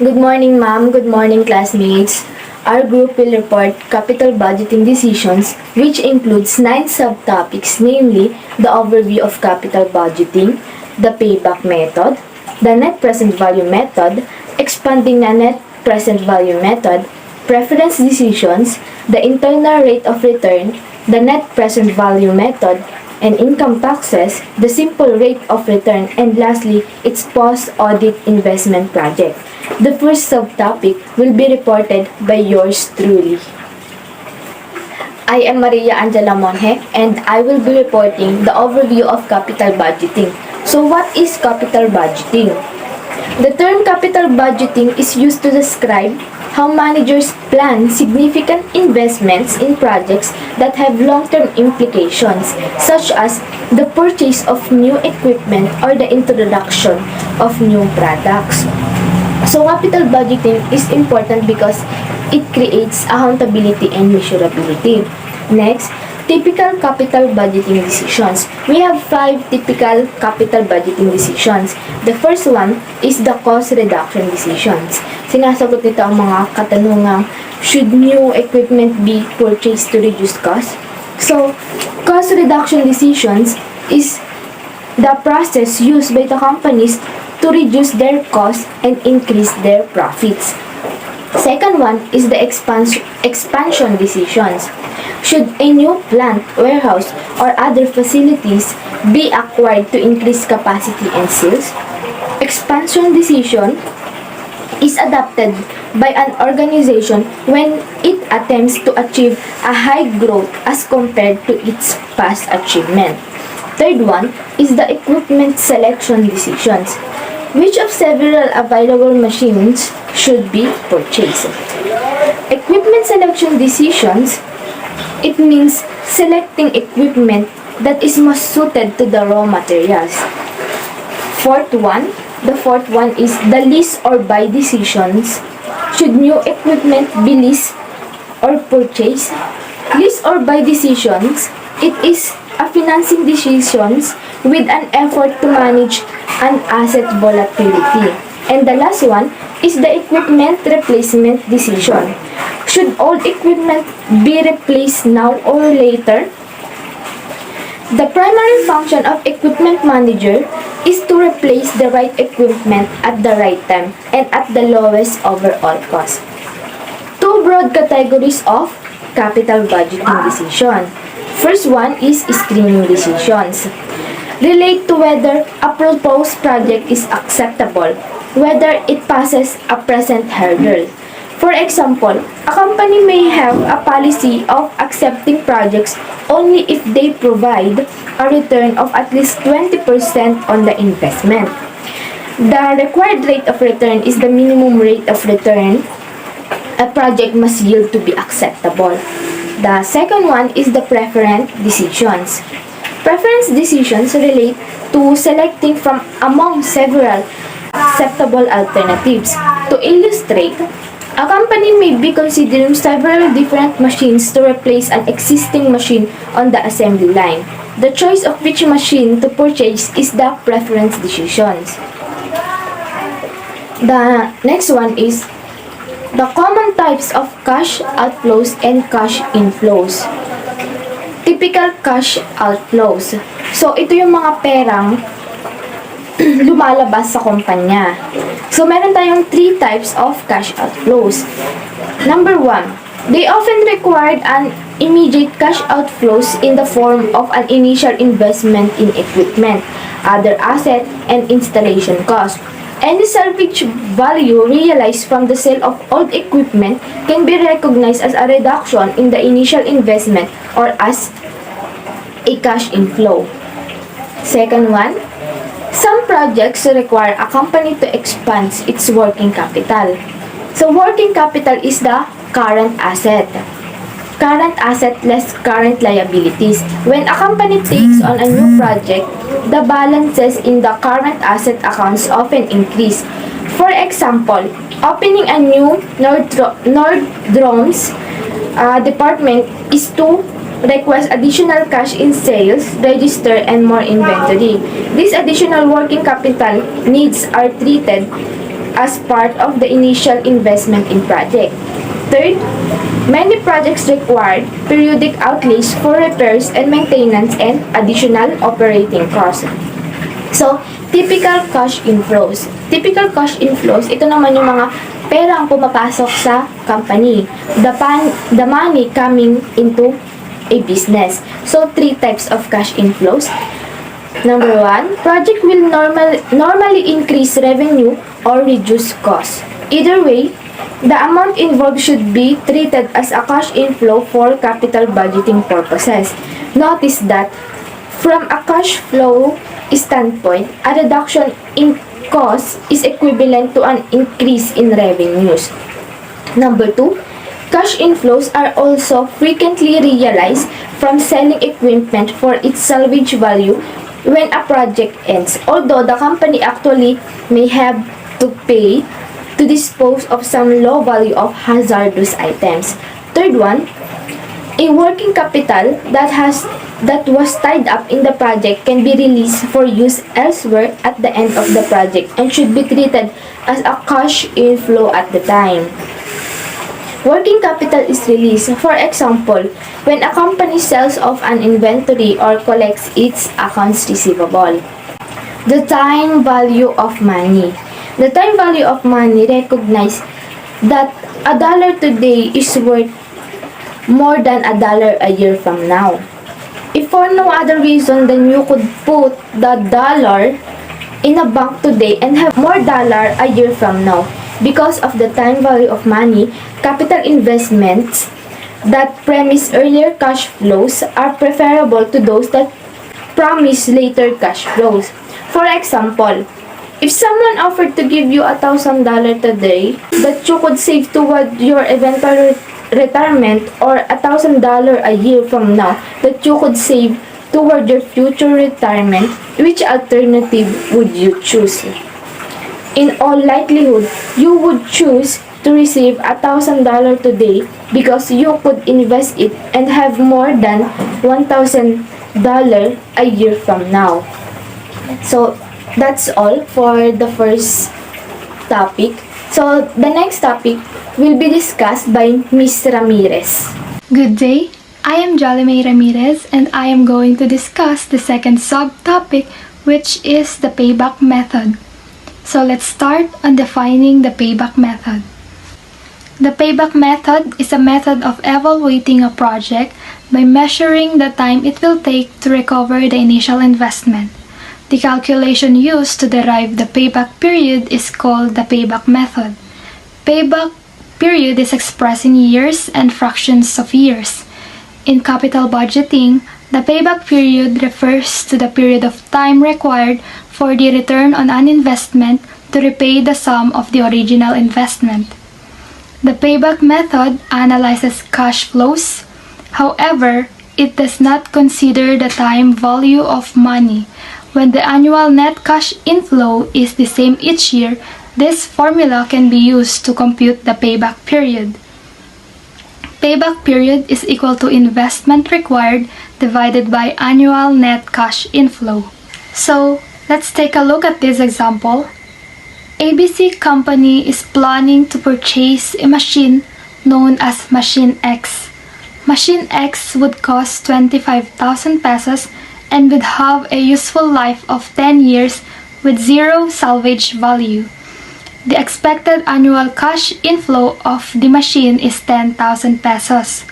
Good morning, ma'am. Good morning, classmates. Our group will report capital budgeting decisions, which includes 9 subtopics, namely the overview of capital budgeting, the payback method, the net present value method, expanding the net present value method, preference decisions, the internal rate of return, the net present value method, and income taxes, the simple rate of return, and lastly, its post-audit investment project. The first subtopic will be reported by yours truly. I am Maria Angela Monje, and I will be reporting the overview of capital budgeting. So what is capital budgeting? The term capital budgeting is used to describe how managers plan significant investments in projects that have long-term implications, such as the purchase of new equipment or the introduction of new products. So capital budgeting is important because it creates accountability and measurability. Next, typical capital budgeting decisions. We have 5 typical capital budgeting decisions. The first one is the cost reduction decisions. Sinasagot nito ang mga katanungang, should new equipment be purchased to reduce cost? So, cost reduction decisions is the process used by the companies to reduce their costs and increase their profits. Second one is the expansion decisions. Should a new plant, warehouse, or other facilities be acquired to increase capacity and sales? Expansion decision is adopted by an organization when it attempts to achieve a high growth as compared to its past achievement. Third one is the equipment selection decisions. Which of several available machines should be purchased? Equipment selection decisions, it means selecting equipment that is most suited to the raw materials. The fourth one is the lease or buy decisions. Should new equipment be leased or purchased? Lease or buy decisions, it is a financing decisions with an effort to manage an asset volatility. And the last one is the equipment replacement decision. Should old equipment be replaced now or later? The primary function of equipment manager is to replace the right equipment at the right time and at the lowest overall cost. 2 broad categories of capital budgeting decision. First one is screening decisions. Relate to whether a proposed project is acceptable, whether it passes a present hurdle. For example, a company may have a policy of accepting projects only if they provide a return of at least 20% on the investment. The required rate of return is the minimum rate of return a project must yield to be acceptable. The second one is the preference decisions. Preference decisions relate to selecting from among several acceptable alternatives. To illustrate, a company may be considering several different machines to replace an existing machine on the assembly line. The choice of which machine to purchase is the preference decisions. The next one is the common types of cash outflows and cash inflows. Typical cash outflows. So, ito yung mga perang lumalabas sa kumpanya. So, meron tayong 3 types of cash outflows. Number 1, they often required an immediate cash outflows in the form of an initial investment in equipment, other asset, and installation cost. Any salvage value realized from the sale of old equipment can be recognized as a reduction in the initial investment or as a cash inflow. Second one, some projects require a company to expand its working capital. So working capital is the current asset. Current asset less current liabilities. When a company takes on a new project, the balances in the current asset accounts often increase. For example, opening a new Nordstrom's department is to request additional cash in sales, register, and more inventory. These additional working capital needs are treated as part of the initial investment in project. Third, many projects required periodic outlays for repairs and maintenance and additional operating costs. So, typical cash inflows. Typical cash inflows, ito naman yung mga pera ang pumapasok sa company. The money coming into a business. So, three types of cash inflows. Number one, project will normally increase revenue or reduce costs. Either way, the amount involved should be treated as a cash inflow for capital budgeting purposes. Notice that from a cash flow standpoint, a reduction in cost is equivalent to an increase in revenues. Number two, cash inflows are also frequently realized from selling equipment for its salvage value when a project ends, although the company actually may have to pay to dispose of some low value of hazardous items. Third one, a working capital that was tied up in the project can be released for use elsewhere at the end of the project and should be treated as a cash inflow at the time. Working capital is released, for example, when a company sells off an inventory or collects its accounts receivable. The time value of money. The time value of money recognizes that $1 today is worth more than $1 a year from now. If for no other reason than you could put the dollar in a bank today and have more dollar a year from now. Because of the time value of money, capital investments that promise earlier cash flows are preferable to those that promise later cash flows. For example, if someone offered to give you $1,000 today that you could save toward your eventual retirement, or $1,000 a year from now that you could save toward your future retirement, which alternative would you choose? In all likelihood, you would choose to receive $1,000 today because you could invest it and have more than $1,000 a year from now. So, that's all for the first topic. So, the next topic will be discussed by Ms. Ramirez. Good day, I am Jolimay Ramirez and I am going to discuss the second subtopic, which is the payback method. So let's start on defining the payback method. The payback method is a method of evaluating a project by measuring the time it will take to recover the initial investment. The calculation used to derive the payback period is called the payback method. Payback period is expressed in years and fractions of years. In capital budgeting, the payback period refers to the period of time required for the return on an investment to repay the sum of the original investment. The payback method analyzes cash flows. However, it does not consider the time value of money. When the annual net cash inflow is the same each year, this formula can be used to compute the payback period. Payback period is equal to investment required divided by annual net cash inflow. So, let's take a look at this example. ABC Company is planning to purchase a machine known as Machine X. Machine X would cost 25,000 pesos and would have a useful life of 10 years with zero salvage value. The expected annual cash inflow of the machine is 10,000 pesos.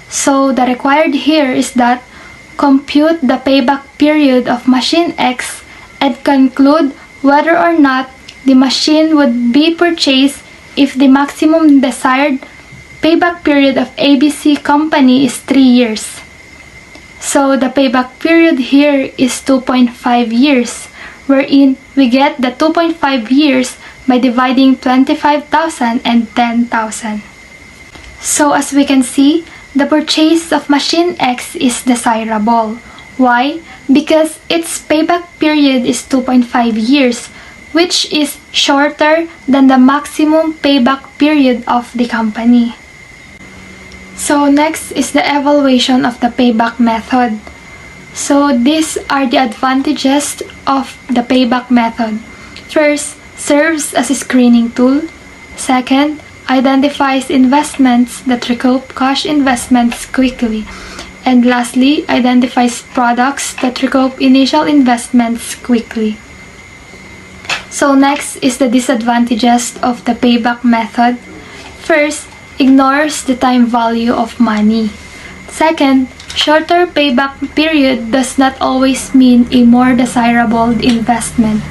So the required here is that compute the payback period of Machine X and conclude whether or not the machine would be purchased if the maximum desired payback period of ABC Company is 3 years. So the payback period here is 2.5 years, wherein we get the 2.5 years by dividing 25,000 and 10,000. So as we can see, the purchase of Machine X is desirable. Why? Because its payback period is 2.5 years, which is shorter than the maximum payback period of the company. So next is the evaluation of the payback method. So these are the advantages of the payback method. First, serves as a screening tool. Second, identifies investments that recoup cash investments quickly. And lastly, identifies products that recoup initial investments quickly. So next is the disadvantages of the payback method. First, ignores the time value of money. Second, shorter payback period does not always mean a more desirable investment.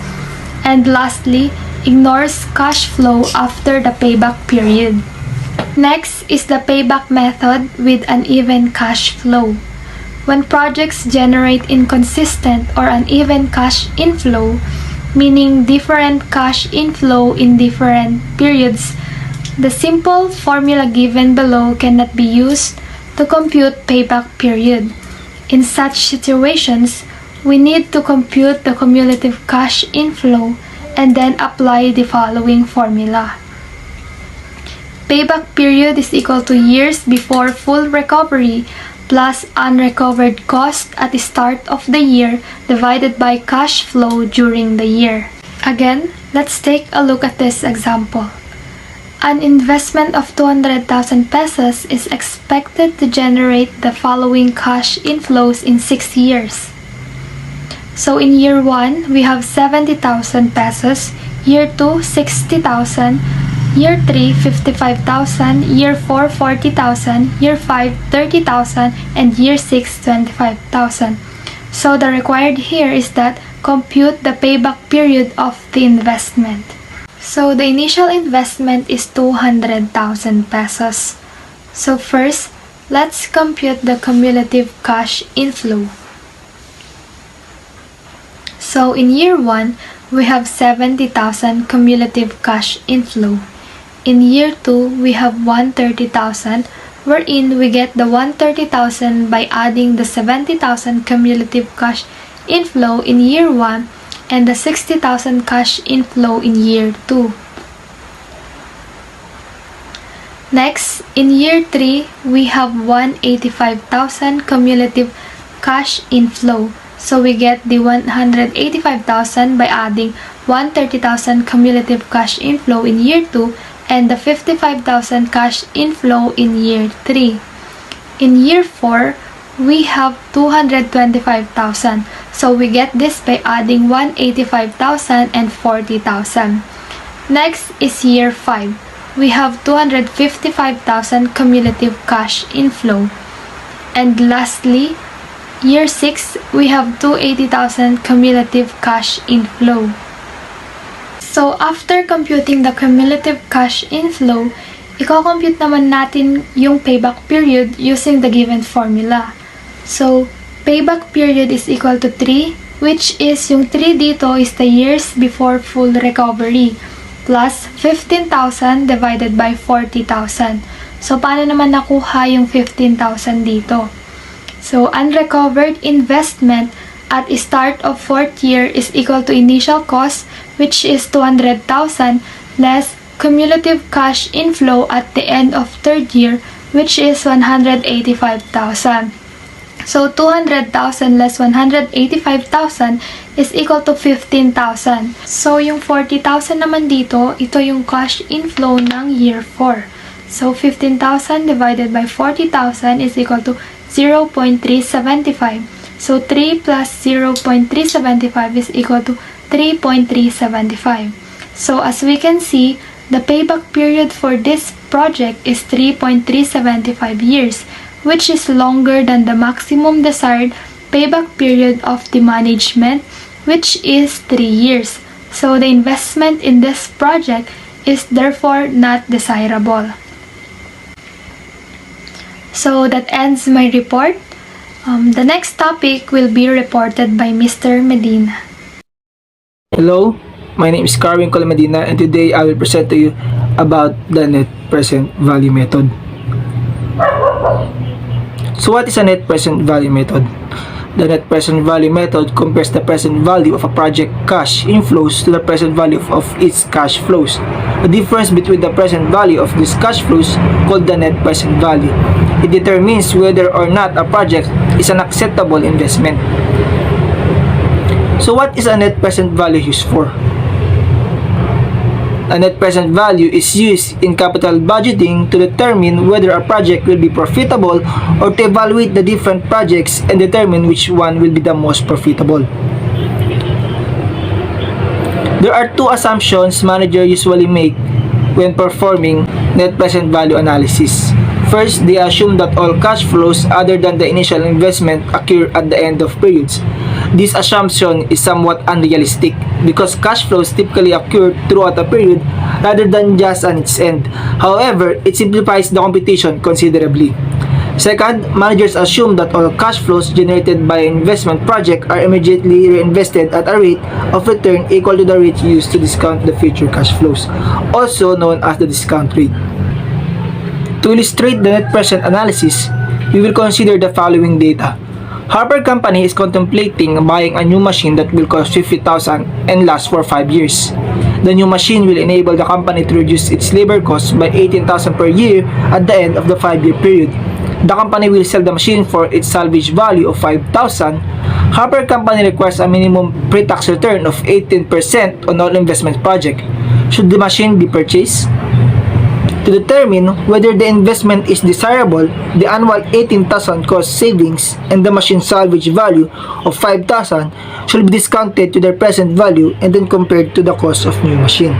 And lastly, ignores cash flow after the payback period. Next is the payback method with uneven cash flow. When projects generate inconsistent or uneven cash inflow, meaning different cash inflow in different periods, the simple formula given below cannot be used to compute payback period. In such situations, we need to compute the cumulative cash inflow and then apply the following formula. Payback period is equal to years before full recovery plus unrecovered cost at the start of the year divided by cash flow during the year. Again, let's take a look at this example. An investment of 200,000 pesos is expected to generate the following cash inflows in 6 years. So in year 1, we have 70,000 pesos, year 2, 60,000, year 3, 55,000, year 4, 40,000, year 5, 30,000, and year 6, 25,000. So the required here is that compute the payback period of the investment. So the initial investment is 200,000 pesos. So first, let's compute the cumulative cash inflow. So in year 1, we have 70,000 cumulative cash inflow. In year 2, we have 130,000, wherein we get the 130,000 by adding the 70,000 cumulative cash inflow in year 1 and the 60,000 cash inflow in year 2. Next, in year 3, we have 185,000 cumulative cash inflow. So we get the 185,000 by adding 130,000 cumulative cash inflow in year 2 and the 55,000 cash inflow in year 3. In year 4, we have 225,000. So we get this by adding 185,000 and 40,000. Next is year 5. We have 255,000 cumulative cash inflow. And lastly, year 6, we have 280,000 cumulative cash inflow. So after computing the cumulative cash inflow, i-compute naman natin yung payback period using the given formula. So, payback period is equal to 3, which is yung 3 dito is the years before full recovery, plus 15,000 divided by 40,000. So, paano naman nakuha yung 15,000 dito? So, unrecovered investment at start of 4th year is equal to initial cost, which is 200,000, less cumulative cash inflow at the end of 3rd year, which is 185,000. So, 200,000 less 185,000 is equal to 15,000. So, yung 40,000 naman dito, ito yung cash inflow ng year 4. So, 15,000 divided by 40,000 is equal to 0.375. So, 3 plus 0.375 is equal to 3.375. So, as we can see, the payback period for this project is 3.375 years, which is longer than the maximum desired payback period of the management, which is 3 years. So, the investment in this project is therefore not desirable. So, that ends my report. The next topic will be reported by Mr. Medina. Hello, my name is Carwin Medina, and today I will present to you about the net present value method. So what is a net present value method? The net present value method compares the present value of a project cash inflows to the present value of its cash flows. The difference between the present value of these cash flows, called the net present value, it determines whether or not a project is an acceptable investment. So what is a net present value used for? A net present value is used in capital budgeting to determine whether a project will be profitable or to evaluate the different projects and determine which one will be the most profitable. There are two assumptions managers usually make when performing net present value analysis. First, they assume that all cash flows other than the initial investment occur at the end of periods. This assumption is somewhat unrealistic because cash flows typically occur throughout a period rather than just at its end. However, it simplifies the computation considerably. Second, managers assume that all cash flows generated by an investment project are immediately reinvested at a rate of return equal to the rate used to discount the future cash flows, also known as the discount rate. To illustrate the net present analysis, we will consider the following data. Harper Company is contemplating buying a new machine that will cost $50,000 and last for 5 years. The new machine will enable the company to reduce its labor costs by $18,000 per year at the end of the 5-year period. The company will sell the machine for its salvage value of $5,000. Harper Company requires a minimum pre-tax return of 18% on all investment project. Should the machine be purchased? To determine whether the investment is desirable, the annual $18,000 cost savings and the machine salvage value of $5,000 should be discounted to their present value and then compared to the cost of new machine.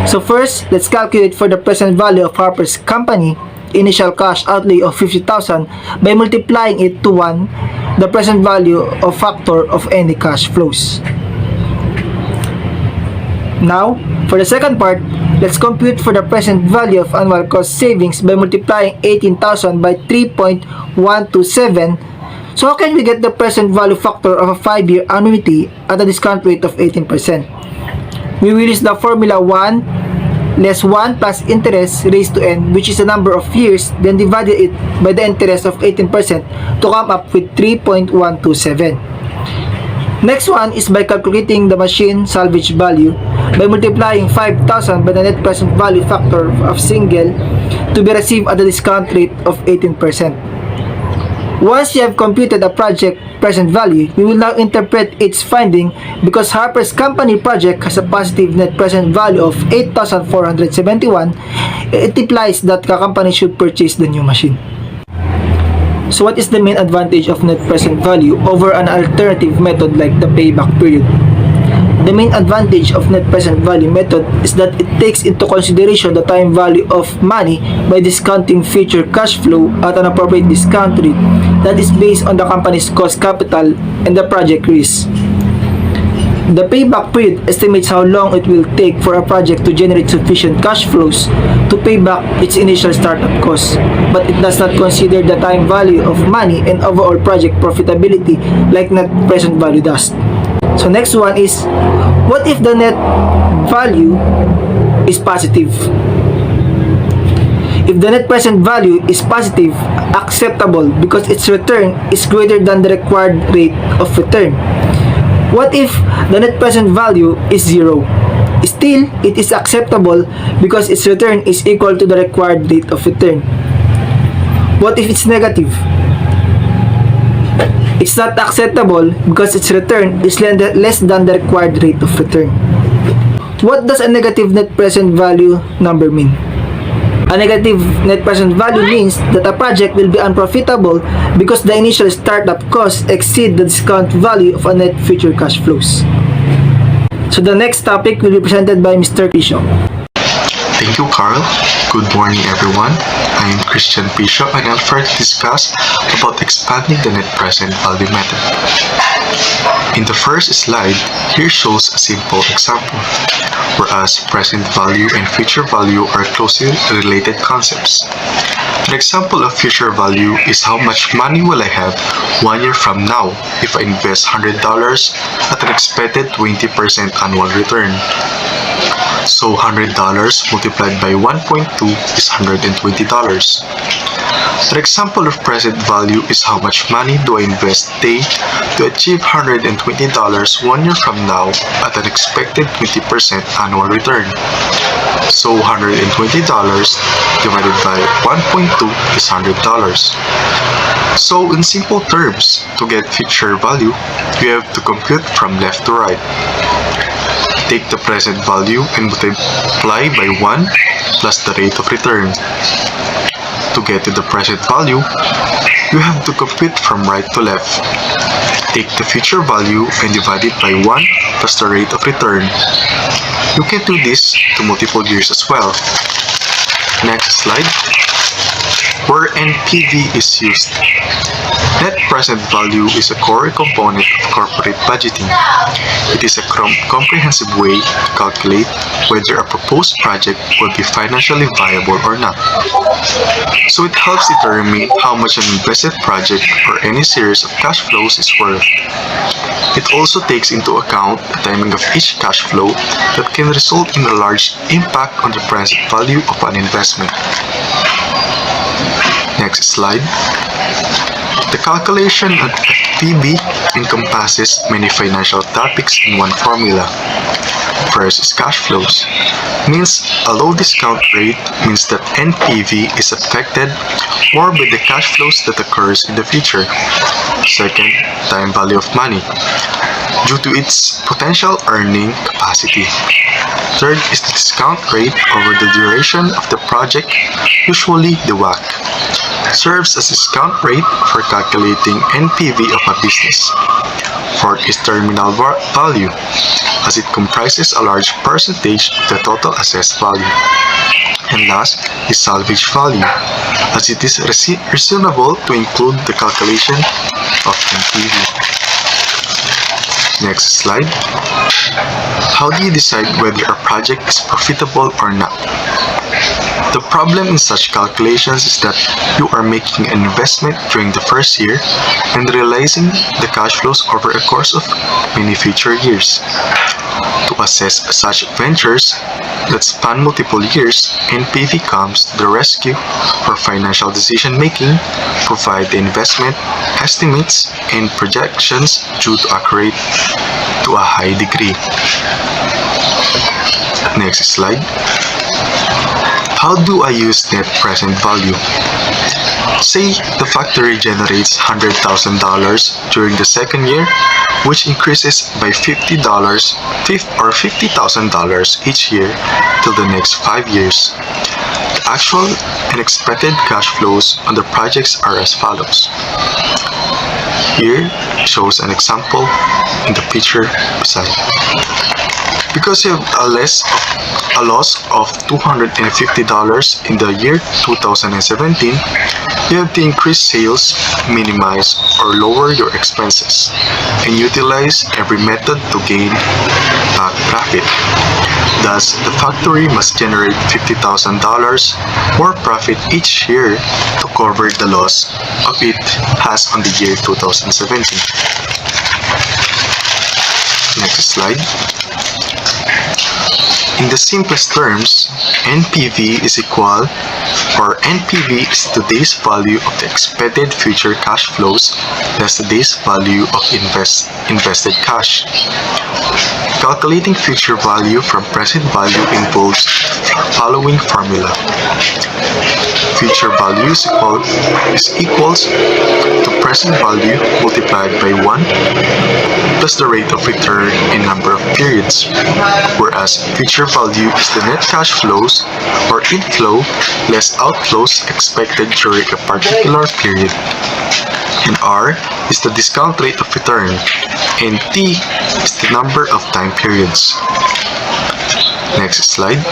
So first, let's calculate for the present value of Harper's Company initial cash outlay of $50,000 by multiplying it to 1, the present value of factor of any cash flows. Now, for the second part, let's compute for the present value of annual cost savings by multiplying 18,000 by 3.127. So how can we get the present value factor of a 5-year annuity at a discount rate of 18%? We will use the formula 1 less 1 plus interest raised to n, which is the number of years, then divided it by the interest of 18% to come up with 3.127. Next one is by calculating the machine salvage value by multiplying 5,000 by the net present value factor of single to be received at a discount rate of 18%. Once you have computed a project present value, we will now interpret its finding because Harper's Company project has a positive net present value of 8,471. It implies that the company should purchase the new machine. So what is the main advantage of net present value over an alternative method like the payback period? The main advantage of net present value method is that it takes into consideration the time value of money by discounting future cash flow at an appropriate discount rate that is based on the company's cost capital and the project risk. The payback period estimates how long it will take for a project to generate sufficient cash flows to pay back its initial startup costs, but it does not consider the time value of money and overall project profitability like net present value does. So next one is, what if the net value is positive? If the net present value is positive, acceptable because its return is greater than the required rate of return. What if the net present value is 0? Still, it is acceptable because its return is equal to the required rate of return. What if it's negative? It's not acceptable because its return is less than the required rate of return. What does a negative net present value number mean? A negative net present value means that a project will be unprofitable because the initial startup costs exceed the discount value of a net future cash flows. So the next topic will be presented by Mr. Pisho. Thank you, Carl. Good morning, everyone. I am Christian Pisho, and I'll further discuss about expanding the net present value method. In the first slide, here shows a simple example, whereas present value and future value are closely related concepts. An example of future value is how much money will I have 1 year from now if I invest $100 at an expected 20% annual return. So $100 multiplied by 1.2 is $120. An example of present value is how much money do I invest today to achieve $120 1 year from now at an expected 20% annual return. So $120 divided by 1.2 is $100. So in simple terms, to get future value, we have to compute from left to right. Take the present value and multiply by 1 plus the rate of return. To get to the present value, you have to compute from right to left. Take the future value and divide it by 1 plus the rate of return. You can do this to multiple years as well. Next slide. Where NPV is used. Net present value is a core component of corporate budgeting. It is a comprehensive way to calculate whether a proposed project will be financially viable or not. So it helps determine how much an invested project or any series of cash flows is worth. It also takes into account the timing of each cash flow that can result in a large impact on the present value of an investment. Next slide. The calculation of FPB encompasses many financial topics in one formula. First is cash flows. Means a low discount rate means that NPV is affected more by the cash flows that occurs in the future. Second, time value of money due to its potential earning capacity. Third is the discount rate over the duration of the project, usually the WACC. Serves as a discount rate for calculating NPV of a business. Fourth is terminal value, as it comprises a large percentage of the total assessed value. And last is salvage value, as it is reasonable to include the calculation of NPV. Next slide. How do you decide whether a project is profitable or not? The problem in such calculations is that you are making an investment during the first year and realizing the cash flows over a course of many future years. To assess such ventures that span multiple years, NPV comes to the rescue for financial decision making, provide the investment estimates and projections due to accurate to a high degree. Next slide. How do I use net present value? Say the factory generates $100,000 during the second year, which increases by $50 or $50,000 each year till the next 5 years. The actual and expected cash flows on the projects are as follows. Here shows an example in the picture beside. Because you have a loss of $250 in the year 2017, you have to increase sales, minimize or lower your expenses, and utilize every method to gain back profit. Thus, the factory must generate $50,000 more profit each year to cover the loss of it has on the year 2017. Next slide. In the simplest terms, NPV is equal, or NPV is today's value of the expected future cash flows less today's value of invested cash. Calculating future value from present value involves the following formula. Future value is equals to present value multiplied by 1 plus the rate of return in number of periods, whereas future value is the net cash flows or inflow less outflows expected during a particular period, and R is the discount rate of return, and T is the number of time periods. Next slide.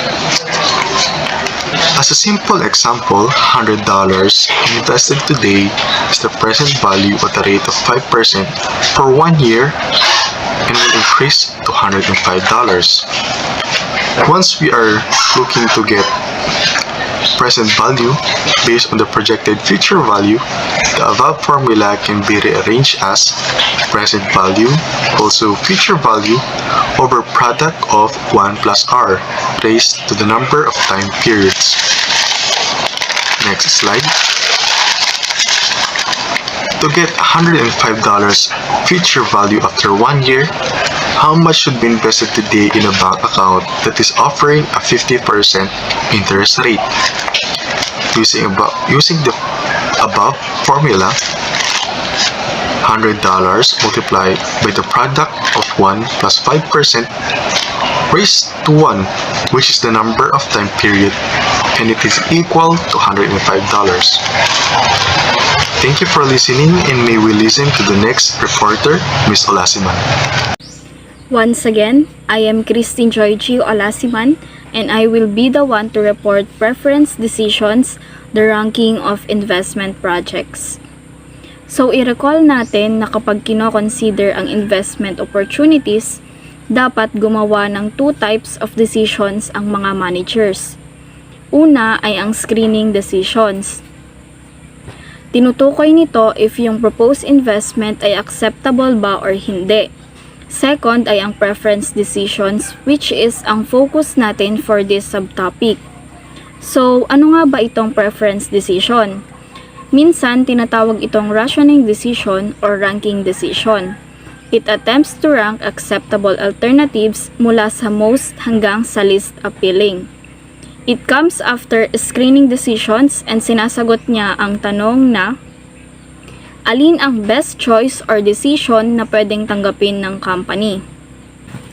As a simple example, $100 invested today is the present value at a rate of 5% for 1 year and will increase to $105. Once we are looking to get present value based on the projected future value, the above formula can be rearranged as present value also future value over product of 1 plus R raised to the number of time periods. Next slide. To get $105 future value after 1 year, how much should be invested today in a bank account that is offering a 50% interest rate? Using the above formula, $100 multiplied by the product of 1 plus 5% raised to 1, which is the number of time period, and it is equal to $105. Thank you for listening, and may we listen to the next reporter, Ms. Olasiman. Once again, I am Christine Joyji Olasiman, and I will be the one to report preference decisions, the ranking of investment projects. So, i-recall natin na kapag kino-consider ang investment opportunities, dapat gumawa ng 2 types of decisions ang mga managers. Una ay ang screening decisions. Tinutukoy nito if yung proposed investment ay acceptable ba or hindi. Second ay ang preference decisions, which is ang focus natin for this subtopic. So, ano nga ba itong preference decision? Minsan, tinatawag itong rationing decision or ranking decision. It attempts to rank acceptable alternatives mula sa most hanggang sa least appealing. It comes after screening decisions and sinasagot niya ang tanong na alin ang best choice or decision na pwedeng tanggapin ng company.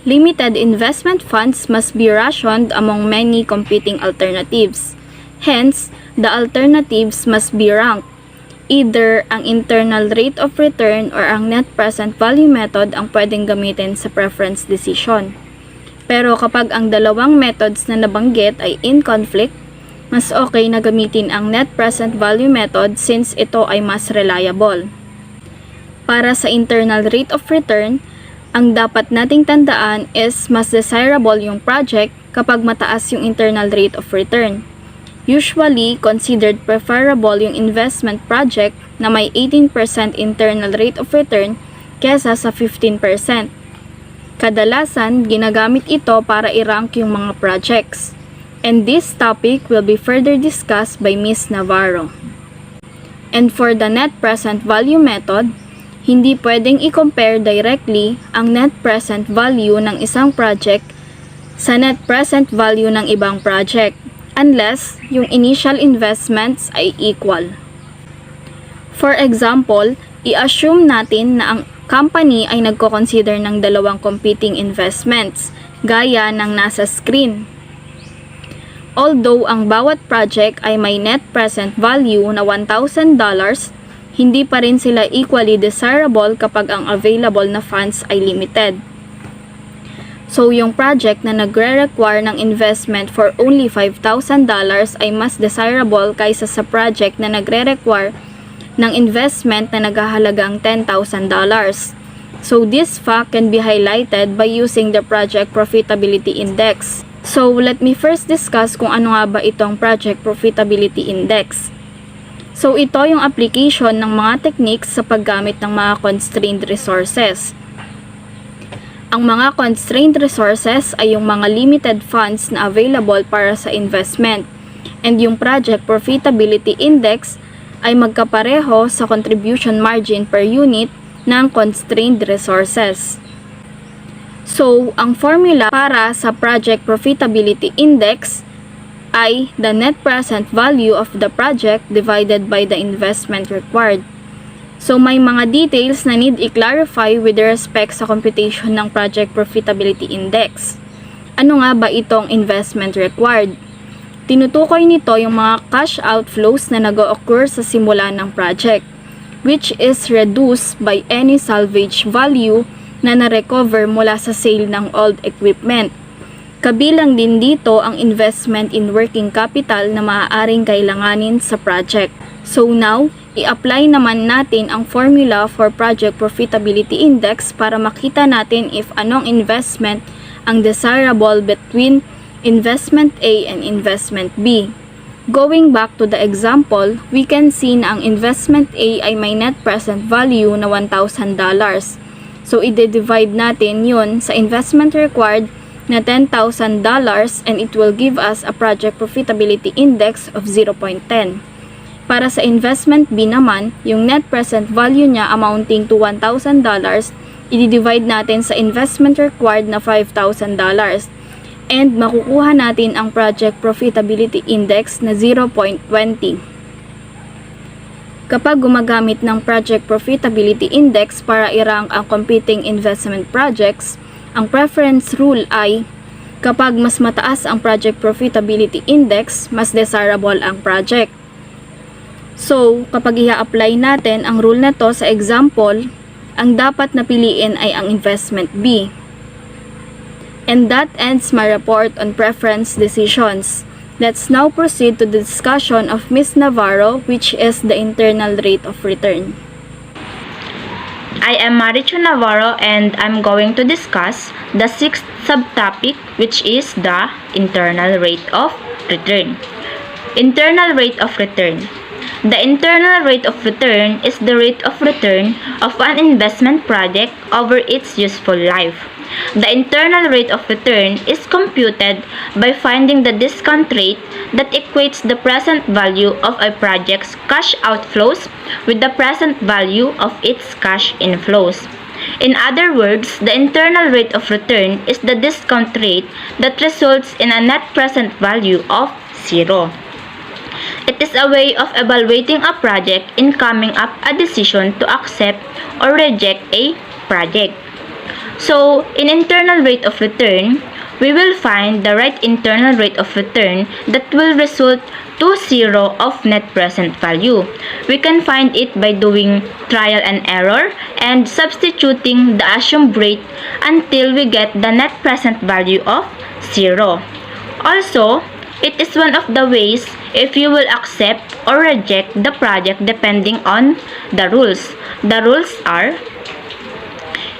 Limited investment funds must be rationed among many competing alternatives. Hence, the alternatives must be ranked. Either ang internal rate of return or ang net present value method ang pwedeng gamitin sa preference decision. Pero kapag ang dalawang methods na nabanggit ay in conflict, mas okay na gamitin ang net present value method since ito ay mas reliable. Para sa internal rate of return, ang dapat nating tandaan is mas desirable yung project kapag mataas yung internal rate of return. Usually, considered preferable yung investment project na may 18% internal rate of return kesa sa 15%. Kadalasan, ginagamit ito para i-rank yung mga projects. And this topic will be further discussed by Ms. Navarro. And for the net present value method, hindi pwedeng i-compare directly ang net present value ng isang project sa net present value ng ibang project unless yung initial investments ay equal. For example, i-assume natin na ang company ay nagko-consider ng dalawang competing investments gaya ng nasa screen. Although ang bawat project ay may net present value na $1,000, hindi pa rin sila equally desirable kapag ang available na funds ay limited. So, yung project na nagre-require ng investment for only $5,000 ay mas desirable kaysa sa project na nagre-require ng investment na naghahalagang $10,000. So, this fact can be highlighted by using the Project Profitability Index. So, let me first discuss kung ano nga ba itong Project Profitability Index. So, ito yung application ng mga techniques sa paggamit ng mga constrained resources. Ang mga constrained resources ay yung mga limited funds na available para sa investment. And yung Project Profitability Index ay magkapareho sa contribution margin per unit ng constrained resources. So, ang formula para sa Project Profitability Index ay the net present value of the project divided by the investment required. So, may mga details na need i-clarify with respect sa computation ng Project Profitability Index. Ano nga ba itong investment required? Tinutukoy nito yung mga cash outflows na nag-occur sa simula ng project, which is reduced by any salvage value na na-recover mula sa sale ng old equipment. Kabilang din dito ang investment in working capital na maaaring kailanganin sa project. So now, i-apply naman natin ang formula for Project Profitability Index para makita natin if anong investment ang desirable between investment A and investment B. Going back to the example, we can see na ang investment A ay may net present value na $1,000. So, i-divide natin yun sa investment required na $10,000 and it will give us a Project Profitability Index of 0.10. Para sa investment B naman, yung net present value niya amounting to $1,000, i-divide natin sa investment required na $5,000 and makukuha natin ang Project Profitability Index na 0.20. Kapag gumagamit ng Project Profitability Index para i-rank ang competing investment projects, ang preference rule ay Kapag mas mataas ang project profitability index, mas desirable ang project. So, kapag i-apply natin ang rule na to sa example, ang dapat na piliin ay ang investment B. And that ends my report on preference decisions. Let's now proceed to the discussion of Ms. Navarro, which is the internal rate of return. I am Marichu Navarro and I'm going to discuss the sixth subtopic, which is the internal rate of return. Internal rate of return. The internal rate of return is the rate of return of an investment project over its useful life. The internal rate of return is computed by finding the discount rate that equates the present value of a project's cash outflows with the present value of its cash inflows. In other words, the internal rate of return is the discount rate that results in a net present value of 0. It is a way of evaluating a project in coming up a decision to accept or reject a project. So, in internal rate of return, we will find the right internal rate of return that will result to 0 of net present value. We can find it by doing trial and error and substituting the assumed rate until we get the net present value of 0. Also, it is one of the ways if you will accept or reject the project depending on the rules. The rules are: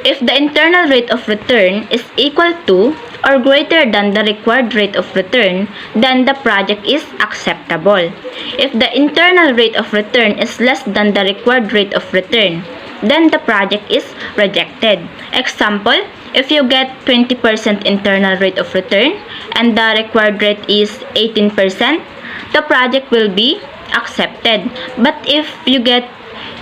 if the internal rate of return is equal to or greater than the required rate of return, then the project is acceptable. If the internal rate of return is less than the required rate of return, then the project is rejected. Example, if you get 20% internal rate of return and the required rate is 18%, the project will be accepted. But if you get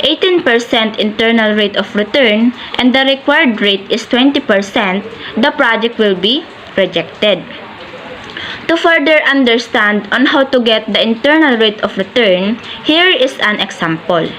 18% internal rate of return and the required rate is 20%, the project will be rejected. To further understand on how to get the internal rate of return, here is an example.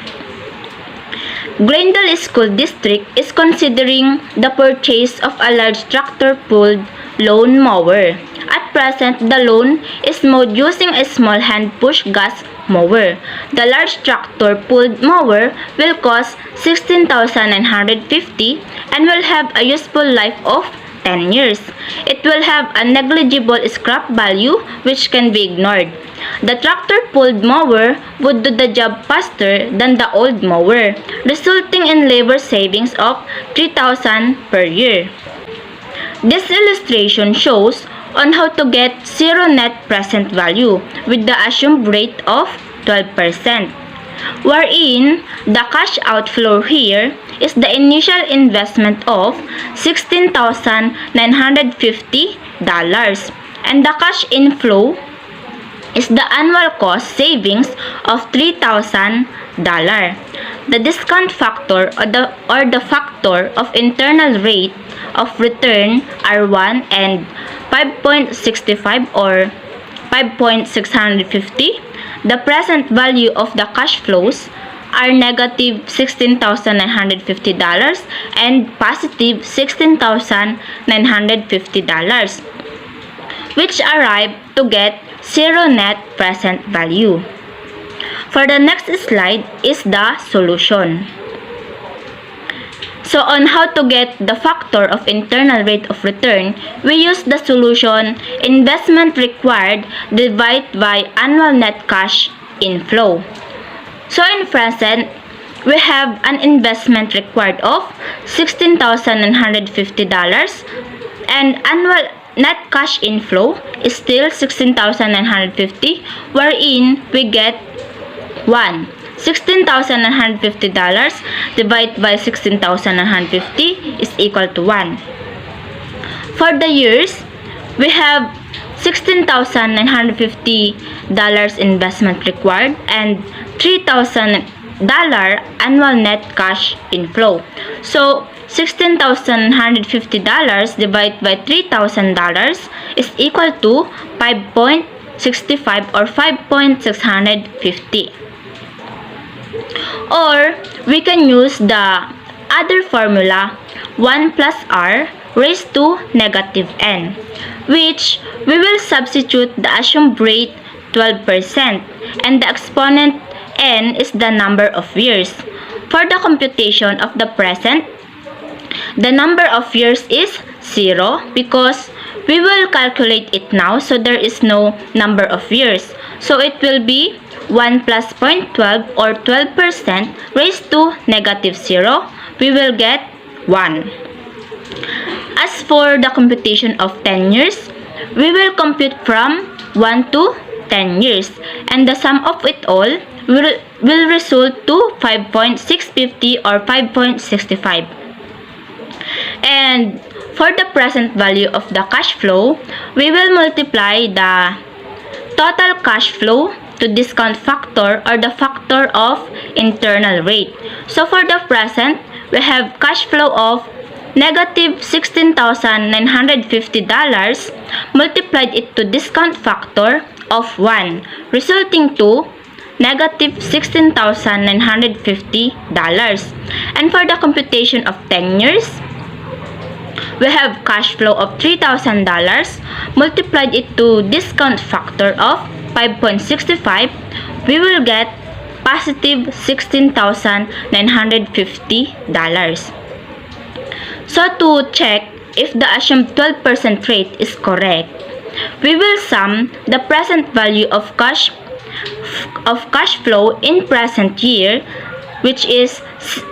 Glendale School District is considering the purchase of a large tractor-pulled lawn mower. At present, the loan is mowed using a small hand-push gas mower. The large tractor-pulled mower will cost $16,950 and will have a useful life of 10 years. It will have a negligible scrap value which can be ignored. The tractor-pulled mower would do the job faster than the old mower, resulting in labor savings of $3,000 per year. This illustration shows on how to get 0 net present value with the assumed rate of 12%, wherein the cash outflow here is the initial investment of $16,950 and the cash inflow is the annual cost savings of $3,000. The discount factor or the factor of internal rate of return are 1 and 5.65 or 5.650. The present value of the cash flows are negative $16,950 and positive $16,950, which arrive to get 0 net present value. For the next slide is the solution. So on how to get the factor of internal rate of return, we use the solution investment required divided by annual net cash inflow. So in present, we have an investment required of $16,950 and annual net cash inflow is still $16,950, wherein we get 1. $16,950 divided by $16,950 is equal to 1. For the years, we have $16,950 investment required and $3,000 annual net cash inflow. So, $16,950 divided by $3,000 is equal to 5.65 or 5.650. Or, we can use the other formula, 1 plus r raised to negative n, which we will substitute the assumed rate 12% and the exponent n is the number of years. For the computation of the present, the number of years is 0 because we will calculate it now, so there is no number of years. So it will be 1 plus 0.12 or 12% raised to negative 0. We will get 1. As for the computation of 10 years, we will compute from 1 to 10 years, and the sum of it all will result to 5.650 or 5.65. And for the present value of the cash flow, we will multiply the total cash flow to discount factor or the factor of internal rate. So for the present, we have cash flow of negative $16,950 multiplied it to discount factor of 1, resulting to negative $16,950. And for the computation of 10 years, we have cash flow of $3,000 multiplied it to discount factor of 5.65. We will get positive $16,950. So to check if the assumed 12% rate is correct, we will sum the present value of cash flow in present year, which is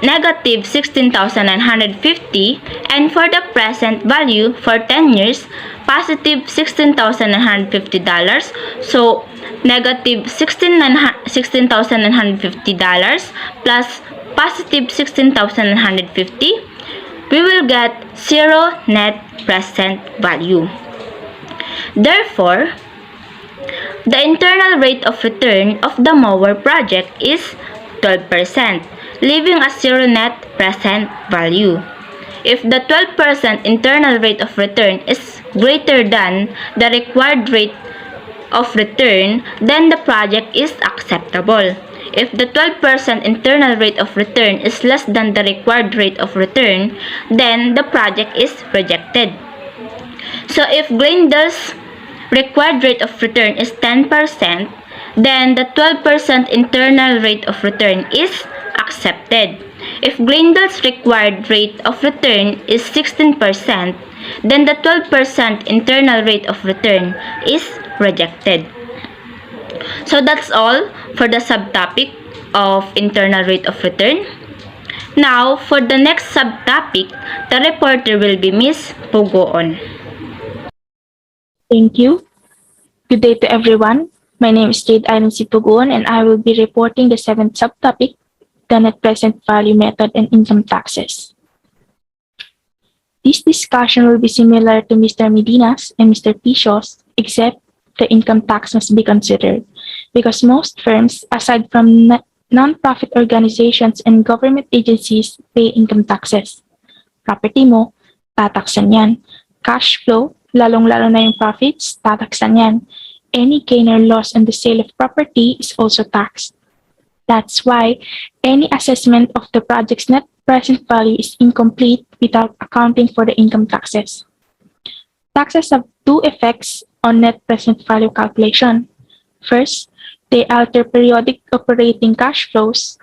negative $16,950, and for the present value for 10 years, positive $16,950. So negative $16,950 plus positive $16,950, we will get 0 net present value. Therefore, the internal rate of return of the mower project is 12%, leaving a 0 net present value. If the 12% internal rate of return is greater than the required rate of return, then the project is acceptable. If the 12% internal rate of return is less than the required rate of return, then the project is rejected. So if Glendale's required rate of return is 10%, then the 12% internal rate of return is accepted. If Glendale's required rate of return is 16%, then the 12% internal rate of return is rejected. So that's all for the subtopic of internal rate of return. Now, for the next subtopic, the reporter will be Miss Pugoon. Thank you. Good day to everyone. My name is Jade Irene Pugoon, and I will be reporting the seventh subtopic, the net present value method and income taxes. This discussion will be similar to Mr. Medina's and Mr. Pisho's, except the income tax must be considered, because most firms, aside from non-profit organizations and government agencies, pay income taxes. Property mo, tataksan yan. Cash flow, lalong-lalo na yung profits, tataksan yan. Any gain or loss on the sale of property is also taxed. That's why any assessment of the project's net present value is incomplete without accounting for the income taxes. Taxes have two effects on net present value calculation. First, they alter periodic operating cash flows.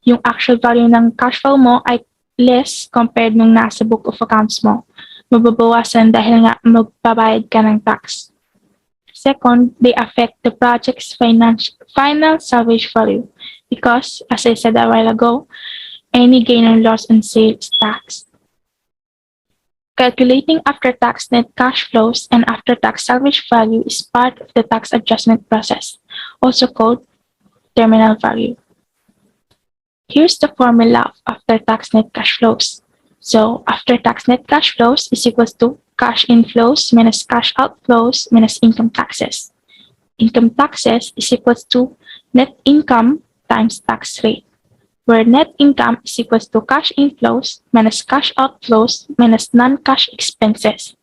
Yung actual value ng cash flow mo ay less compared nung nasa book of accounts mo. Mababawasan dahil nga magbabayad ka ng tax. Second, they affect the project's final salvage value because, as I said a while ago, any gain or loss on sale is taxed. Calculating after-tax net cash flows and after-tax salvage value is part of the tax adjustment process, also called terminal value. Here's the formula of after-tax net cash flows. So, after-tax net cash flows is equals to cash inflows minus cash outflows minus income taxes. Income taxes is equals to net income times tax rate, where net income is equals to cash inflows minus cash outflows minus non-cash expenses.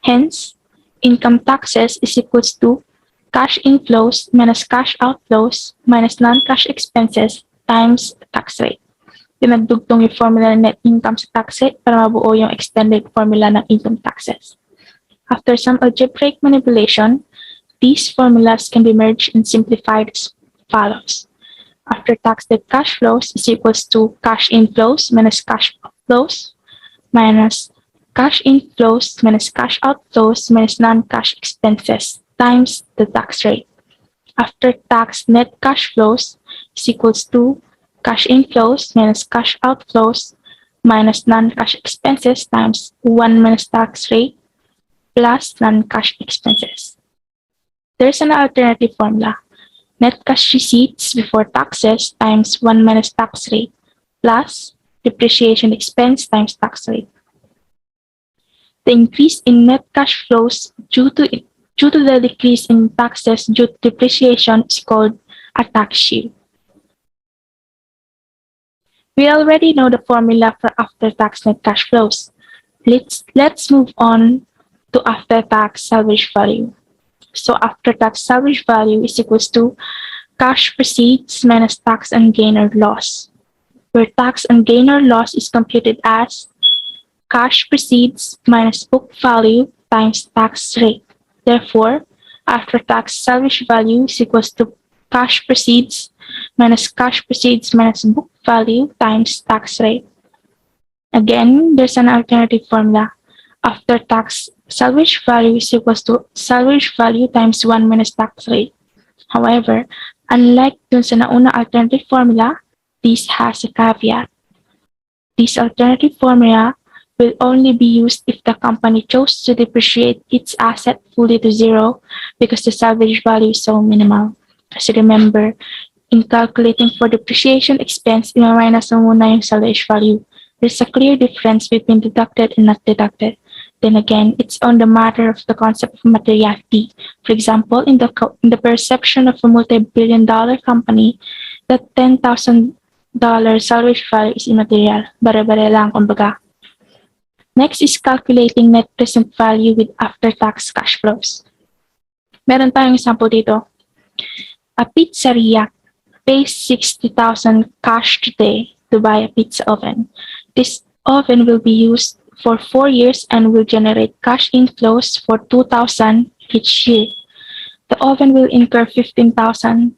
Hence, income taxes is equals to cash inflows minus cash outflows minus non-cash expenses times tax rate. Pinagdugtong yung formula ng net income sa tax rate para mabuo yung extended formula ng income taxes. After some algebraic manipulation, these formulas can be merged and simplified as follows. After-tax net cash flows is equals to cash inflows minus cash outflows minus cash inflows minus cash outflows minus non-cash expenses times the tax rate. After-tax net cash flows is equals to cash inflows minus cash outflows minus non-cash expenses times 1 minus tax rate plus non-cash expenses. There's an alternative formula. Net cash receipts before taxes times 1 minus tax rate plus depreciation expense times tax rate. The increase in net cash flows due to the decrease in taxes due to depreciation is called a tax shield. We already know the formula for after-tax net cash flows. Let's move on to after-tax salvage value. So after-tax salvage value is equals to cash proceeds minus tax and gain or loss, where tax and gain or loss is computed as cash proceeds minus book value times tax rate. Therefore, after-tax salvage value is equals to cash proceeds minus book value times tax rate. Again, there's an alternative formula. After-tax salvage value is equals to salvage value times 1 minus tax rate. However, unlike dun sa nauna alternative formula, this has a caveat. This alternative formula will only be used if the company chose to depreciate its asset fully to zero because the salvage value is so minimal. As you remember, in calculating for depreciation expense, i-minus mo muna yung salvage value. There's a clear difference between deducted and not deducted. Then again, it's on the matter of the concept of materiality. For example, in the perception of a multi-billion-dollar company, the $10,000 salvage value is immaterial. Bare-bare lang, kumbaga. Next is calculating net present value with after-tax cash flows. Meron tayong example dito. A pizzeria pays $60,000 cash today to buy a pizza oven. This oven will be used for 4 years and will generate cash inflows for $2,000 each year. The oven will incur $15,000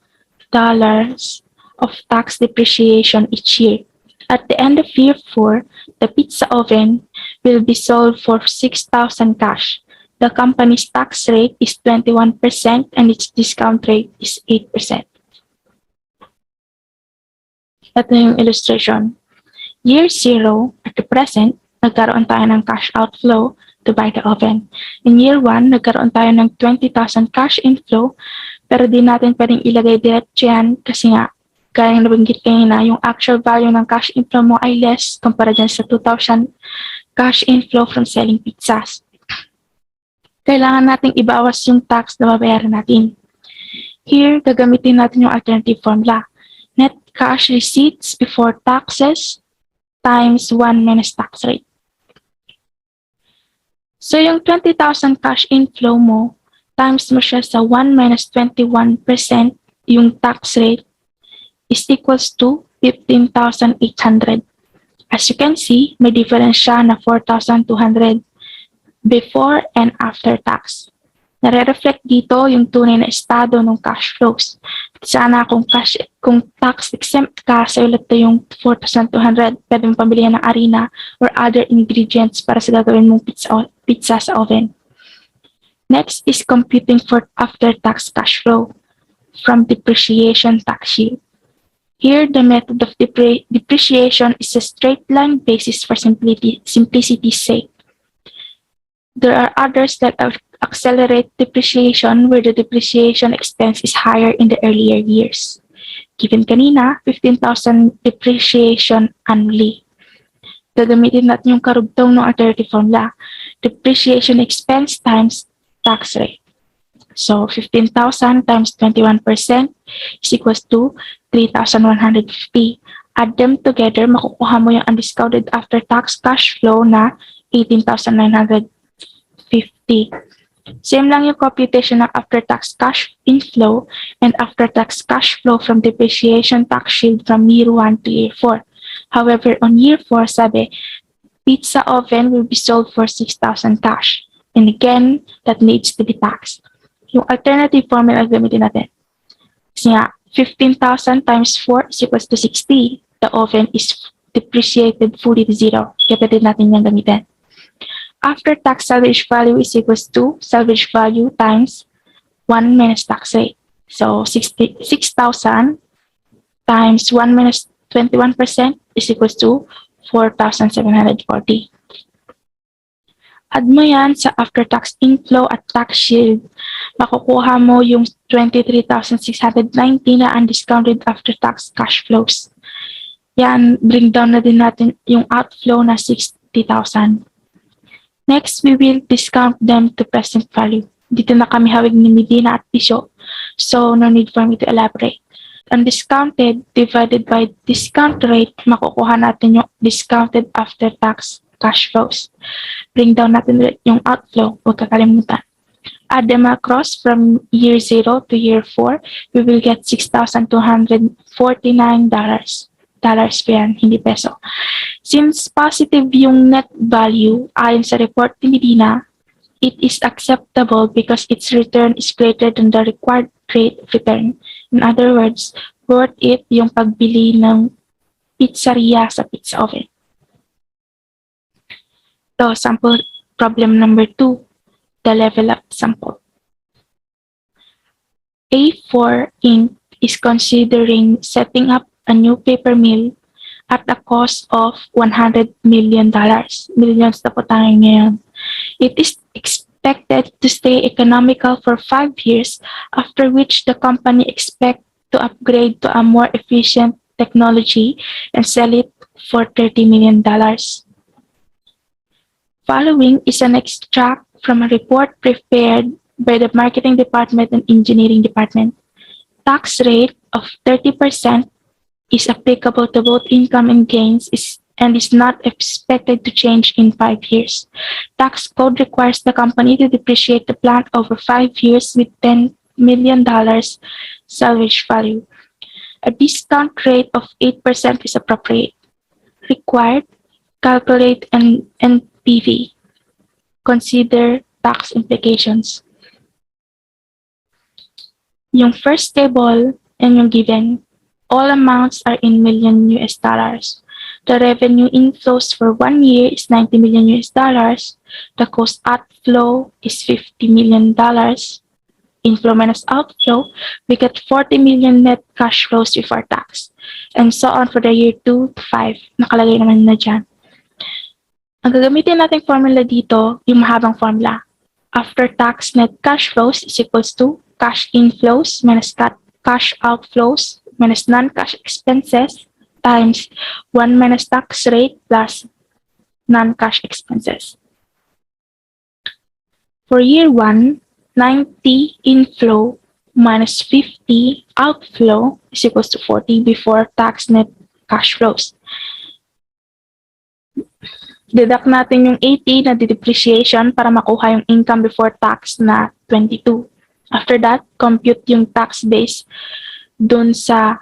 of tax depreciation each year. At the end of year 4, the pizza oven will be sold for $6,000 cash. The company's tax rate is 21% and its discount rate is 8%. Ito yung illustration. Year 0, at the present, nagkaroon tayo ng cash outflow to buy the oven. In year 1, nagkaroon tayo ng 20,000 cash inflow, pero di natin pwedeng ilagay diretso yan kasi nga, gaya ng nabanggit kanina, yung actual value ng cash inflow mo ay less kumpara dyan sa 2,000 cash inflow from selling pizzas. Kailangan nating ibawas yung tax na babayaran natin. Here, gagamitin natin yung alternative formula. Net cash receipts before taxes times 1 minus tax rate. So yung 20,000 cash inflow mo, times mo siya sa 1 minus 21% yung tax rate is equals to 15,800. As you can see, may difference siya na 4,200 before and after tax. Nare-reflect dito yung tunay na estado ng cash flows. Sana kung tax exempt ka, sa ulit yung 4,200, pwede mong pambilihan ng harina or other ingredients para sa gagawin mong pizza sa oven. Next is computing for after-tax cash flow from depreciation tax shield. Here, the method of depreciation is a straight line basis for simplicity's sake. There are others that accelerate depreciation where the depreciation expense is higher in the earlier years. Given kanina, 15,000 depreciation annually. Gagamitin natin yung karugtong ng alternative formula. Depreciation expense times tax rate. So, 15,000 times 21% is equals to 3,150. Add them together, makukuha mo yung undiscounted after-tax cash flow na 18,950. Same lang yung computation ng after-tax cash inflow and after-tax cash flow from depreciation tax shield from year 1 to year 4. However, on year 4, sabi, pizza oven will be sold for 6,000 cash. And again, that needs to be taxed. Yung alternative formula gamitin natin. Kasi nga, 15,000 times 4 is equals to 60. The oven is depreciated fully to zero. Kaya pwede natin yung gamitin. After-tax salvage value is equals to salvage value times 1 minus tax rate. So, 6,000 times 1 minus 21% is equals to 4,740. Add mo yan sa after-tax inflow at tax shield. Makukuha mo yung 23,690 na undiscounted after-tax cash flows. Yan, bring down na din natin yung outflow na 60,000. Next, we will discount them to present value. Dito na kami hawig ni Medina at Pisho, so no need for me to elaborate. Undiscounted divided by discount rate, makukuha natin yung discounted after-tax cash flows. Bring down natin yung outflow, huwag kakalimutan. Add them across from year 0 to year 4, we will get $6,249. Dollars pa yan, hindi peso. Since positive yung net value ayon sa report ni Medina, it is acceptable because its return is greater than the required rate of return. In other words, worth it yung pagbili ng pizzeria sa pizza oven. So, sample problem number 2, the level up sample. A4 Inc. is considering setting up a new paper mill at a cost of $100 million. Millions na po tayo ngayon. It is expected to stay economical for 5 years, after which the company expects to upgrade to a more efficient technology and sell it for $30 million. Following is an extract from a report prepared by the Marketing Department and Engineering Department. Tax rate of 30% is applicable to both income and gains and is not expected to change in 5 years. Tax code requires the company to depreciate the plant over 5 years with $10 million salvage value. A discount rate of 8% is appropriate. Required, calculate an NPV. Consider tax implications. Yung first table and yung given, all amounts are in million US dollars. The revenue inflows for 1 year is $90 million US dollars. The cost outflow is $50 million. Inflow minus outflow, we get 40 million net cash flows before tax. And so on for the year 2 to 5. Nakalagay naman na dyan. Ang gagamitin natin formula dito, yung mahabang formula. After tax net cash flows is equals to cash inflows minus cash outflows minus non-cash expenses times 1 minus tax rate plus non-cash expenses. For year 1, 90 inflow minus 50 outflow is equals to 40 before tax net cash flows. Deduct natin yung 80 na depreciation para makuha yung income before tax na 22. After that, compute yung tax base dun sa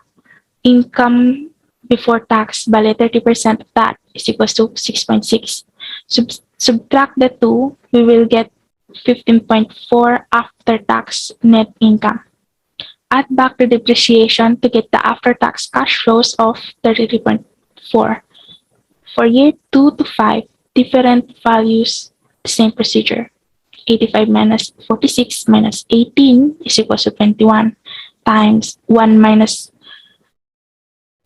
income before tax. Bale, 30% of that is equals to 6.6. Subtract the 2, we will get 15.4 after tax net income. Add back the depreciation to get the after tax cash flows of 33.4. For year 2 to 5, different values, the same procedure. 85 minus 46 minus 18 is equals to 21 times 1 minus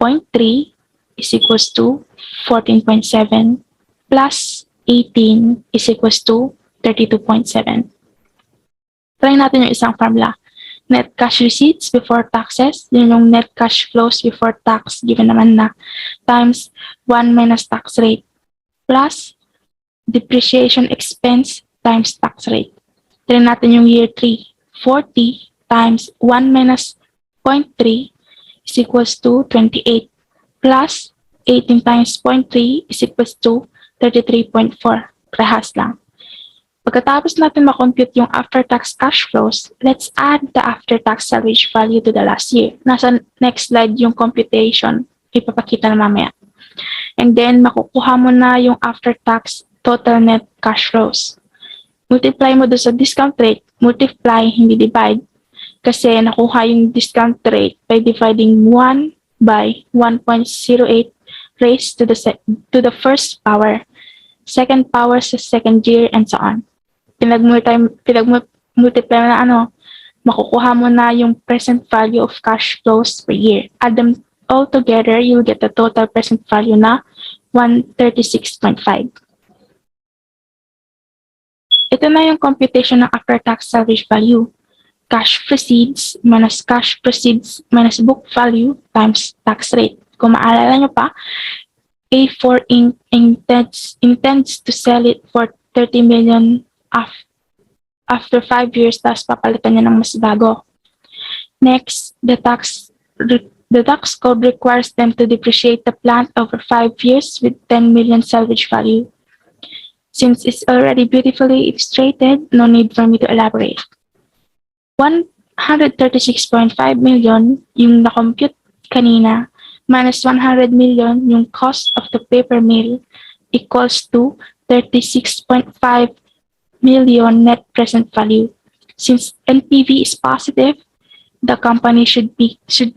0.3 is equals to 14.7 plus 18 is equals to 32.7. Try natin yung isang formula. Net cash receipts before taxes, yun yung net cash flows before tax, given naman na, times 1 minus tax rate, plus depreciation expense times tax rate. Try natin yung year 3, 40 times 1 minus 0.3 is equals to 28, plus 18 times 0.3 is equals to 33.4. Rehas lang. Pagkatapos natin makompute yung after-tax cash flows, let's add the after-tax salvage value to the last year. Nasa next slide yung computation, ipapakita na mamaya. And then, makukuha mo na yung after-tax total net cash flows. multiply mo doon sa discount rate, multiply, hindi divide. Kasi nakuha yung discount rate by dividing 1 by 1.08 raised to the first power, second power sa second year, and so on. Pinag-multiply mo na makukuha mo na yung present value of cash flows per year. Add them all together, you'll get the total present value na 136.5. Ito na yung computation ng after-tax salvage value. Cash proceeds minus book value times tax rate. Kung maalala nyo pa, A4 Inc. intends to sell it for 30 million after 5 years, tapos papalitan niya ng mas bago. Next, the tax code requires them to depreciate the plant over 5 years with 10 million salvage value. Since it's already beautifully illustrated, no need for me to elaborate. 136.5 million yung na-compute kanina minus 100 million yung cost of the paper mill equals to 36.5 million net present value. Since NPV is positive, the company should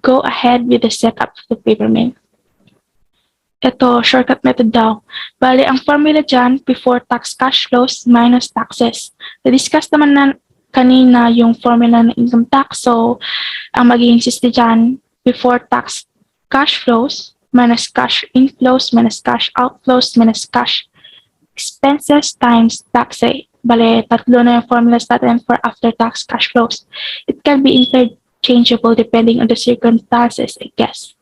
go ahead with the setup of the paper mill. Ito, shortcut method daw. Bale, ang formula dyan, before tax cash flows minus taxes. Na-discuss naman na kanina yung formula ng income tax. So, ang magiging system dyan, before tax cash flows minus cash inflows minus cash outflows minus cash expenses times tax rate. Bale, tatlo na yung formulas natin for after tax cash flows. It can be interchangeable depending on the circumstances, I guess.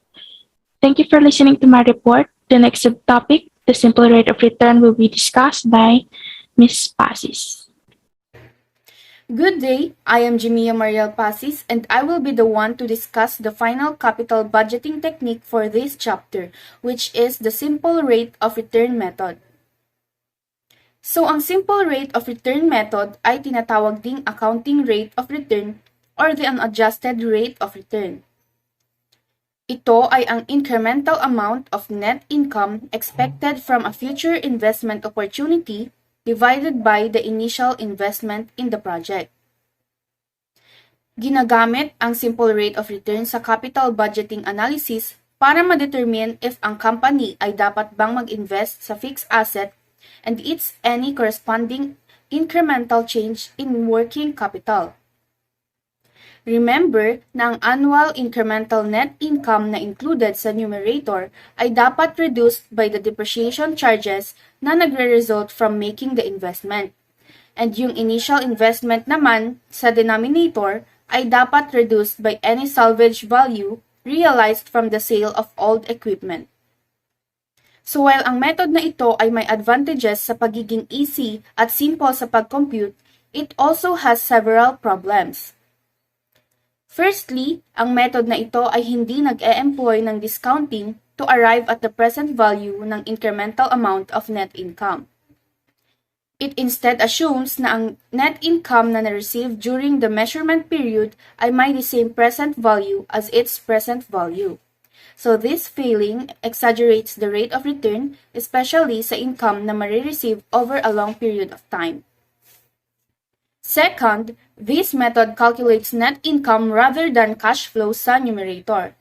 Thank you for listening to my report. The next subtopic, the simple rate of return, will be discussed by Ms. Pasis. Good day, I am Jimia Mariel Pasis and I will be the one to discuss the final capital budgeting technique for this chapter, which is the simple rate of return method. So, ang simple rate of return method ay tinatawag ding accounting rate of return or the unadjusted rate of return. Ito ay ang incremental amount of net income expected from a future investment opportunity divided by the initial investment in the project. Ginagamit ang simple rate of return sa capital budgeting analysis para ma-determine if ang company ay dapat bang mag-invest sa fixed asset and its any corresponding incremental change in working capital. Remember na ang annual incremental net income na included sa numerator ay dapat reduced by the depreciation charges na nagre-result from making the investment. And yung initial investment naman sa denominator ay dapat reduced by any salvage value realized from the sale of old equipment. So while ang method na ito ay may advantages sa pagiging easy at simple sa pag-compute, it also has several problems. Firstly, ang method na ito ay hindi nag-e-employ ng discounting to arrive at the present value ng incremental amount of net income. It instead assumes na ang net income na na-receive during the measurement period ay may the same present value as its present value. So this failing exaggerates the rate of return, especially sa income na marireceive over a long period of time. Second, this method calculates net income rather than cash flows sa numerator.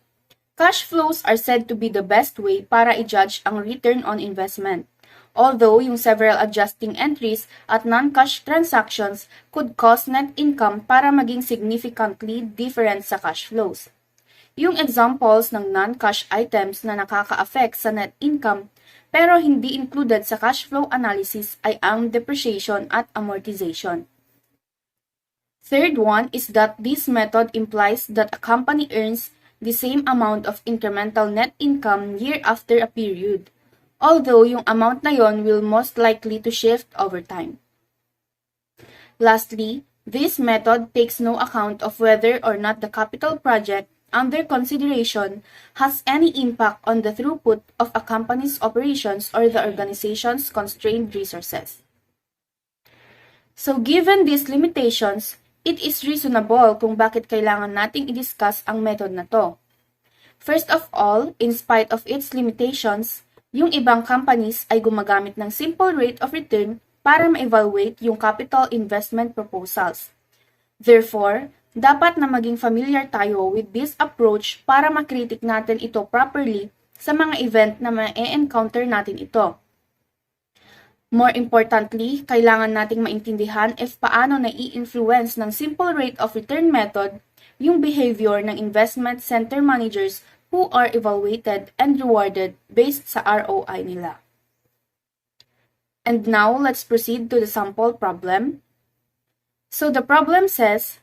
Cash flows are said to be the best way para i-judge ang return on investment. Although yung several adjusting entries at non-cash transactions could cause net income para maging significantly different sa cash flows. Yung examples ng non-cash items na nakaka-affect sa net income pero hindi included sa cash flow analysis ay ang depreciation at amortization. Third one is that this method implies that a company earns the same amount of incremental net income year after a period, although yung amount na yon will most likely to shift over time. Lastly, this method takes no account of whether or not the capital project under consideration has any impact on the throughput of a company's operations or the organization's constrained resources. So given these limitations, it is reasonable kung bakit kailangan nating i-discuss ang method na to. First of all, in spite of its limitations, yung ibang companies ay gumagamit ng simple rate of return para ma-evaluate yung capital investment proposals. Therefore, dapat na maging familiar tayo with this approach para makritik natin ito properly sa mga event na ma-encounter natin ito. More importantly, kailangan nating maintindihan if paano nai-influence ng simple rate of return method yung behavior ng investment center managers who are evaluated and rewarded based sa ROI nila. And now, let's proceed to the sample problem. So the problem says,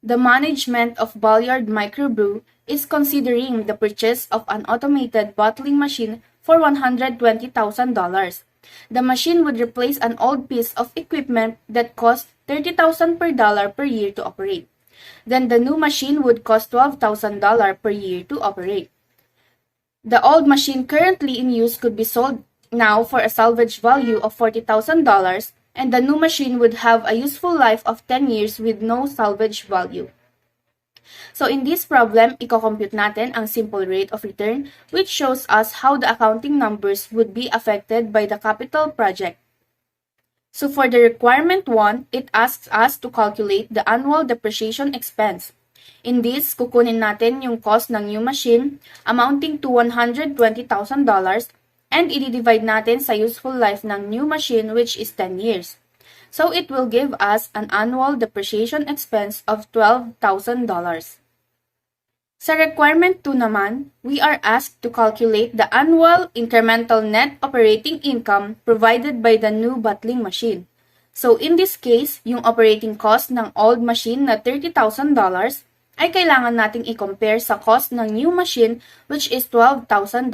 the management of Balliard Microbrew is considering the purchase of an automated bottling machine for $120,000. The machine would replace an old piece of equipment that cost $30,000 per year to operate. Then the new machine would cost $12,000 per year to operate. The old machine currently in use could be sold now for a salvage value of $40,000, and the new machine would have a useful life of 10 years with no salvage value. So in this problem, i-compute natin ang simple rate of return, which shows us how the accounting numbers would be affected by the capital project. So for the requirement 1, it asks us to calculate the annual depreciation expense. In this, kukunin natin yung cost ng new machine amounting to $120,000 and i-divide natin sa useful life ng new machine, which is 10 years. So it will give us an annual depreciation expense of $12,000. Sa requirement 2 naman, we are asked to calculate the annual incremental net operating income provided by the new bottling machine. So in this case, yung operating cost ng old machine na $30,000 ay kailangan nating i-compare sa cost ng new machine, which is $12,000.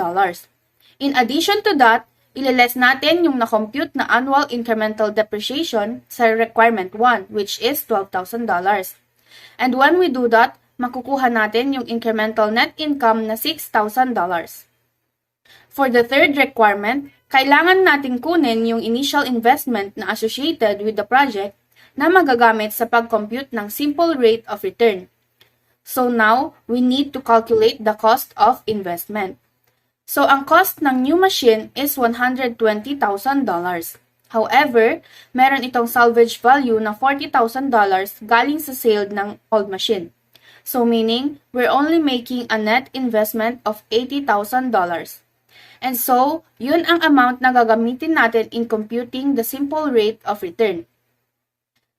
In addition to that, ililess natin yung na-compute na annual incremental depreciation sa requirement 1, which is $12,000. And when we do that, makukuha natin yung incremental net income na $6,000. For the third requirement, kailangan natin kunin yung initial investment na associated with the project na magagamit sa pag-compute ng simple rate of return. So now, we need to calculate the cost of investment. So ang cost ng new machine is $120,000. However, meron itong salvage value na $40,000 galing sa sale ng old machine. So meaning, we're only making a net investment of $80,000. And so, yun ang amount na gagamitin natin in computing the simple rate of return.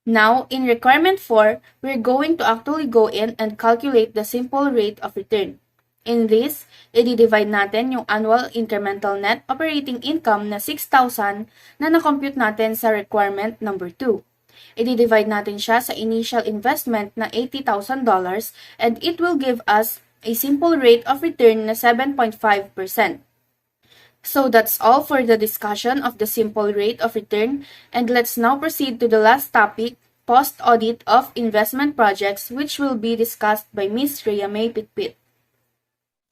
Now, in requirement 4, we're going to actually go in and calculate the simple rate of return. In this, i-divide natin yung annual incremental net operating income na $6,000 na na-compute natin sa requirement number 2. I-divide natin siya sa initial investment na $80,000 and it will give us a simple rate of return na 7.5%. So that's all for the discussion of the simple rate of return, and let's now proceed to the last topic, post-audit of investment projects, which will be discussed by Ms. Rhea May Pitpit.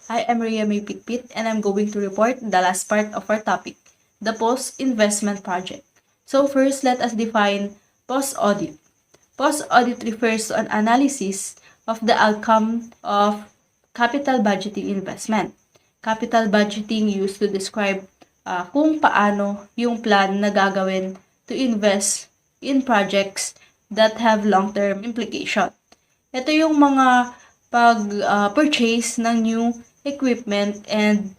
I am Rhea May Pitpit and I'm going to report the last part of our topic, the post-investment project. So first, let us define post-audit. Post-audit refers to an analysis of the outcome of capital budgeting investment. Capital budgeting used to describe kung paano yung plan na gagawin to invest in projects that have long-term implication. Ito yung mga purchase ng new equipment and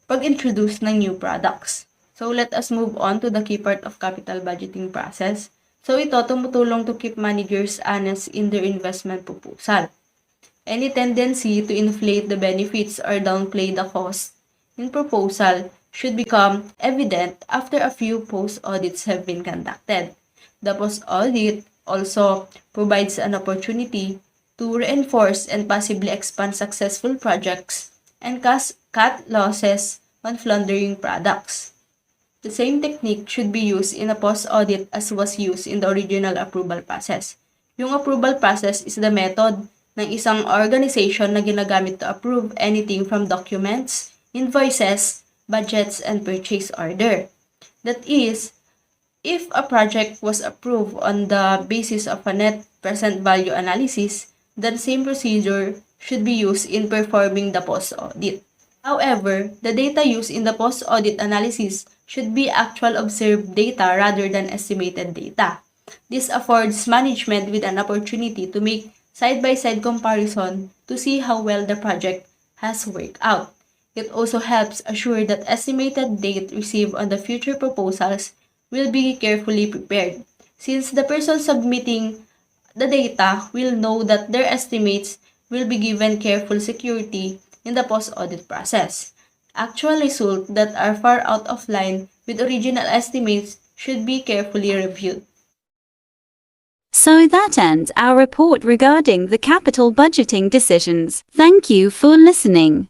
pag-introduce ng new products. So let us move on to the key part of capital budgeting process. So ito tumutulong to keep managers honest in their investment proposal. Any tendency to inflate the benefits or downplay the cost in proposal should become evident after a few post-audits have been conducted. The post-audit also provides an opportunity to reinforce and possibly expand successful projects and cut losses on floundering products. The same technique should be used in a post-audit as was used in the original approval process. Yung approval process is the method ng isang organization na ginagamit to approve anything from documents, invoices, budgets, and purchase order. That is, if a project was approved on the basis of a net present value analysis, then same procedure should be used in performing the post-audit. However, the data used in the post-audit analysis should be actual observed data rather than estimated data. This affords management with an opportunity to make side-by-side comparison to see how well the project has worked out. It also helps assure that estimated data received on the future proposals will be carefully prepared, since the person submitting the data will know that their estimates will be given careful security in the post-audit process. Actual results that are far out of line with original estimates should be carefully reviewed. So that ends our report regarding the capital budgeting decisions. Thank you for listening.